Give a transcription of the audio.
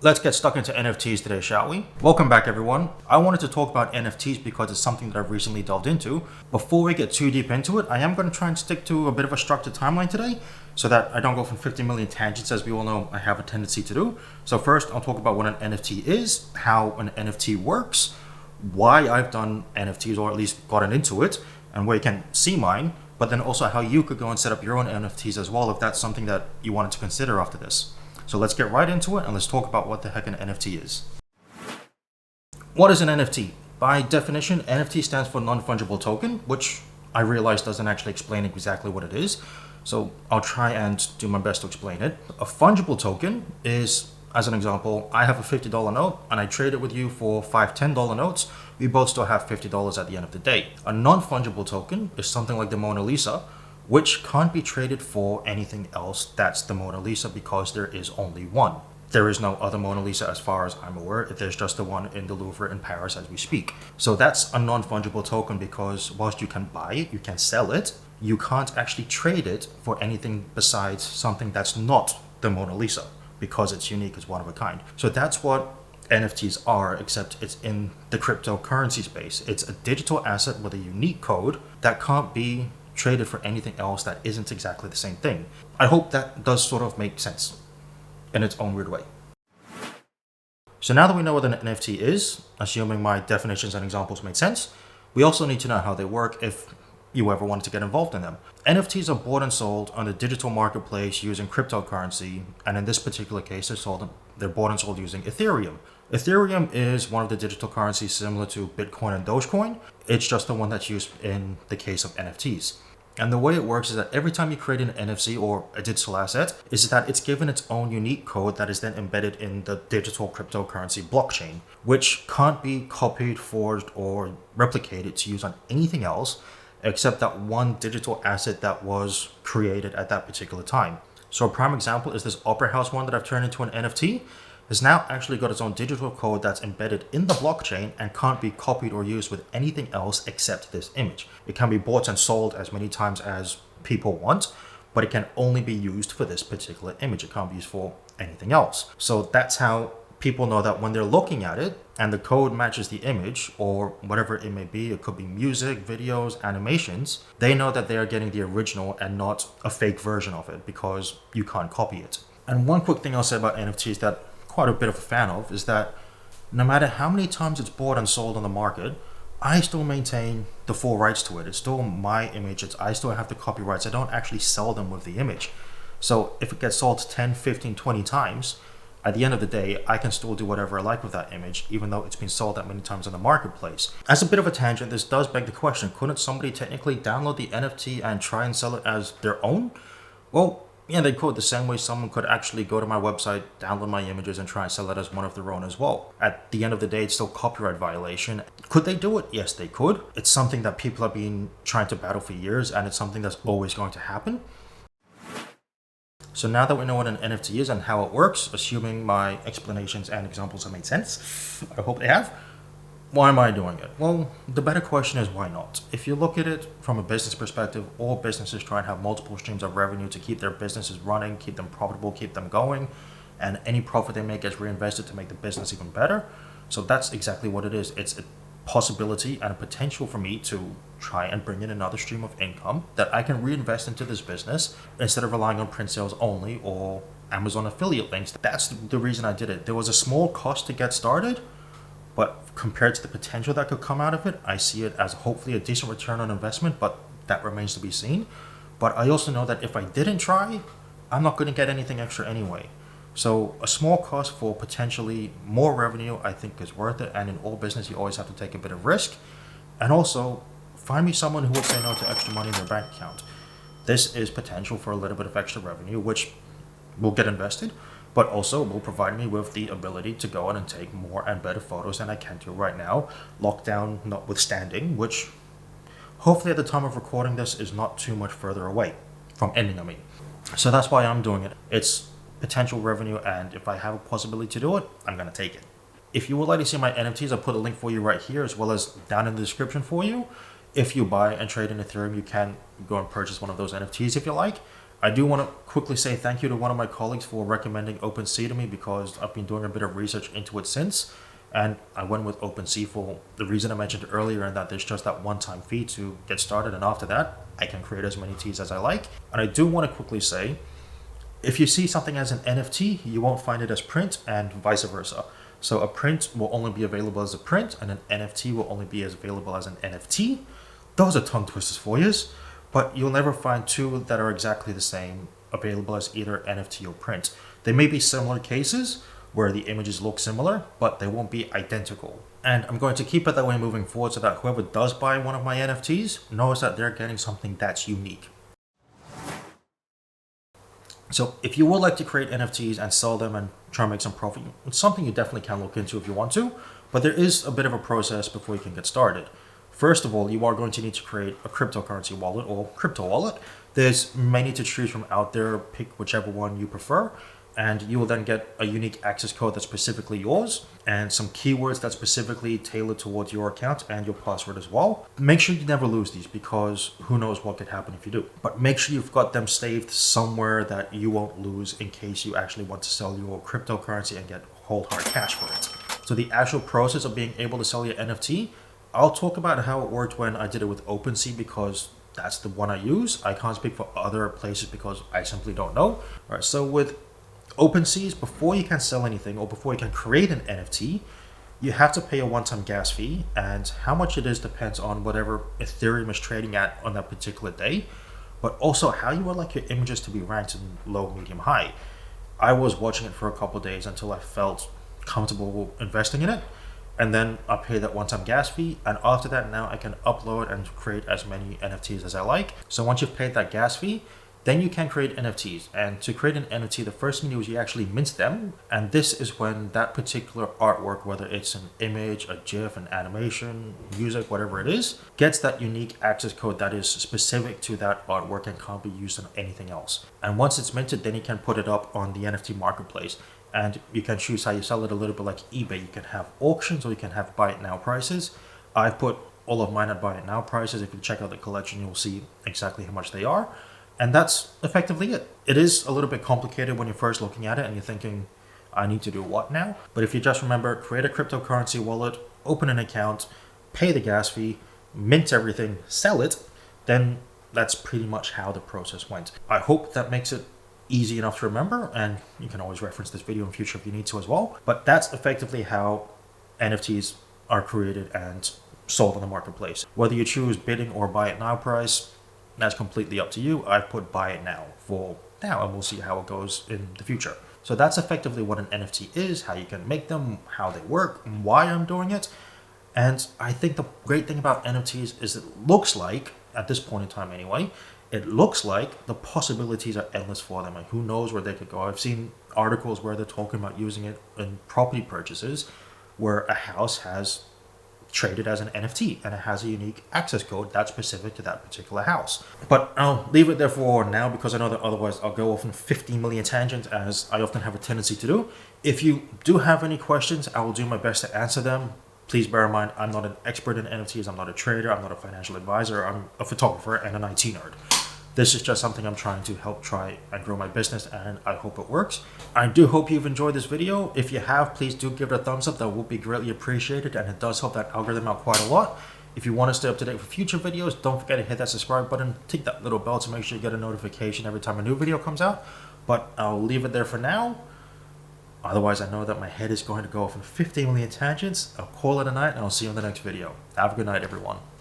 Let's get stuck into NFTs today, shall we? Welcome back, everyone. I wanted to talk about NFTs because it's something that I've recently delved into. Before we get too deep into it, I am going to try and stick to a bit of a structured timeline today so that I don't go from 50 million tangents, as we all know I have a tendency to do. So first, I'll talk about what an NFT is, how an NFT works, why I've done NFTs or at least gotten into it, and where you can see mine, but then also how you could go and set up your own NFTs as well if that's something that you wanted to consider after this. So let's get right into it and let's talk about what the heck an NFT is. What is an NFT? By definition, NFT stands for non-fungible token, which I realize doesn't actually explain exactly what it is. So I'll try and do my best to explain it. A fungible token is, as an example, I have a $50 note and I trade it with you for five $10 notes. We both still have $50 at the end of the day. A non-fungible token is something like the Mona Lisa, which can't be traded for anything else that's the Mona Lisa because there is only one. There is no other Mona Lisa as far as I'm aware. There's just the one in the Louvre in Paris as we speak. So that's a non-fungible token because whilst you can buy it, you can sell it, you can't actually trade it for anything besides something that's not the Mona Lisa because it's unique, it's one of a kind. So that's what NFTs are, except it's in the cryptocurrency space. It's a digital asset with a unique code that can't be traded for anything else that isn't exactly the same thing. I hope that does sort of make sense in its own weird way. So now that we know what an NFT is, assuming my definitions and examples made sense, we also need to know how they work if you ever wanted to get involved in them. NFTs are bought and sold on the digital marketplace using cryptocurrency, and in this particular case, they're bought and sold using Ethereum. Ethereum is one of the digital currencies similar to Bitcoin and Dogecoin. It's just the one that's used in the case of NFTs. And the way it works is that every time you create an NFT or a digital asset, is that it's given its own unique code that is then embedded in the digital cryptocurrency blockchain, which can't be copied, forged, or replicated to use on anything else except that one digital asset that was created at that particular time. So a prime example is this Opera House one that I've turned into an NFT. Has now actually got its own digital code that's embedded in the blockchain and can't be copied or used with anything else except this image. It can be bought and sold as many times as people want, but it can only be used for this particular image. It can't be used for anything else. So that's how people know that when they're looking at it and the code matches the image or whatever it may be, it could be music, videos, animations, they know that they are getting the original and not a fake version of it because you can't copy it. And one quick thing I'll say about NFTs that quite a bit of a fan of is that no matter how many times it's bought and sold on the market, I still maintain the full rights to it. It's still my image. I still have the copyrights. I don't actually sell them with the image. So if it gets sold 10, 15, 20 times, at the end of the day, I can still do whatever I like with that image, even though it's been sold that many times on the marketplace. As a bit of a tangent, this does beg the question, couldn't somebody technically download the NFT and try and sell it as their own? Well, yeah, they could. The same way someone could actually go to my website, download my images, and try and sell it as one of their own as well. At the end of the day, it's still copyright violation. Could they do it? Yes, they could. It's something that people have been trying to battle for years, and it's something that's always going to happen. So now that we know what an NFT is and how it works, assuming my explanations and examples have made sense, I hope they have. Why am I doing it? Well, the better question is why not? If you look at it from a business perspective, all businesses try and have multiple streams of revenue to keep their businesses running, keep them profitable, keep them going, and any profit they make gets reinvested to make the business even better. So that's exactly what it is. It's a possibility and a potential for me to try and bring in another stream of income that I can reinvest into this business instead of relying on print sales only or Amazon affiliate links. That's the reason I did it. There was a small cost to get started, but compared to the potential that could come out of it, I see it as hopefully a decent return on investment, but that remains to be seen. But I also know that if I didn't try, I'm not going to get anything extra anyway. So a small cost for potentially more revenue, I think is worth it. And in all business, you always have to take a bit of risk. And also, find me someone who will say no to extra money in their bank account. This is potential for a little bit of extra revenue, which will get invested, but also will provide me with the ability to go on and take more and better photos than I can do right now, lockdown notwithstanding, which hopefully at the time of recording this is not too much further away from ending, I mean. So that's why I'm doing it. It's potential revenue, and if I have a possibility to do it, I'm going to take it. If you would like to see my NFTs, I'll put a link for you right here as well as down in the description for you. If you buy and trade in Ethereum, you can go and purchase one of those NFTs if you like. I do want to quickly say thank you to one of my colleagues for recommending OpenSea to me, because I've been doing a bit of research into it since, and I went with OpenSea for the reason I mentioned earlier, and that there's just that one-time fee to get started, and after that I can create as many teas as I like. And I do want to quickly say, if you see something as an NFT, you won't find it as print, and vice versa. So a print will only be available as a print, and an NFT will only be as available as an NFT. Those are tongue twisters for you, but you'll never find two that are exactly the same available as either NFT or print. There may be similar cases where the images look similar, but they won't be identical. And I'm going to keep it that way moving forward, so that whoever does buy one of my NFTs knows that they're getting something that's unique. So if you would like to create NFTs and sell them and try and make some profit, it's something you definitely can look into if you want to, but there is a bit of a process before you can get started. First of all, you are going to need to create a cryptocurrency wallet or crypto wallet. There's many to choose from out there. Pick whichever one you prefer, and you will then get a unique access code that's specifically yours, and some keywords that's specifically tailored towards your account and your password as well. Make sure you never lose these, because who knows what could happen if you do. But make sure you've got them saved somewhere that you won't lose in case you actually want to sell your cryptocurrency and get whole hard cash for it. So the actual process of being able to sell your NFT, I'll talk about how it worked when I did it with OpenSea, because that's the one I use. I can't speak for other places because I simply don't know. All right, so with OpenSea, before you can sell anything or before you can create an NFT, you have to pay a one-time gas fee, and how much it is depends on whatever Ethereum is trading at on that particular day, but also how you would like your images to be ranked in low, medium, high. I was watching it for a couple of days until I felt comfortable investing in it, and then I pay that one-time gas fee, and after that now I can upload and create as many NFTs as I like. So once you've paid that gas fee, then you can create NFTs. And to create an NFT, the first thing you do is you actually mint them, and this is when that particular artwork, whether it's an image, a GIF, an animation, music, whatever it is, gets that unique access code that is specific to that artwork and can't be used on anything else. And once it's minted, then you can put it up on the NFT marketplace, and you can choose how you sell it, a little bit like eBay. You can have auctions or you can have buy it now prices. I've put all of mine at buy it now prices. If you check out the collection, you'll see exactly how much they are. And that's effectively it. It is a little bit complicated when you're first looking at it and you're thinking, I need to do what now? But if you just remember, create a cryptocurrency wallet, open an account, pay the gas fee, mint everything, sell it, then that's pretty much how the process went. I hope that makes it easy enough to remember, and you can always reference this video in future if you need to as well. But that's effectively how NFTs are created and sold on the marketplace. Whether you choose bidding or buy it now price, that's completely up to you. I've put buy it now for now, and we'll see how it goes in the future. So that's effectively what an NFT is, how you can make them, how they work, why I'm doing it. And I think the great thing about NFTs is it looks like, at this point in time anyway, it looks like the possibilities are endless for them, and who knows where they could go. I've seen articles where they're talking about using it in property purchases, where a house has traded as an NFT and it has a unique access code that's specific to that particular house. But I'll leave it there for now, because I know that otherwise I'll go off on 50 million tangents, as I often have a tendency to do. If you do have any questions, I will do my best to answer them. Please bear in mind, I'm not an expert in NFTs, I'm not a trader, I'm not a financial advisor, I'm a photographer and an IT nerd. This is just something I'm trying to help try and grow my business, and I hope it works. I do hope you've enjoyed this video. If you have, please do give it a thumbs up. That will be greatly appreciated, and it does help that algorithm out quite a lot. If you want to stay up to date for future videos, don't forget to hit that subscribe button, tick that little bell to make sure you get a notification every time a new video comes out. But I'll leave it there for now. Otherwise, I know that my head is going to go off on 50 million tangents. I'll call it a night, and I'll see you in the next video. Have a good night, everyone.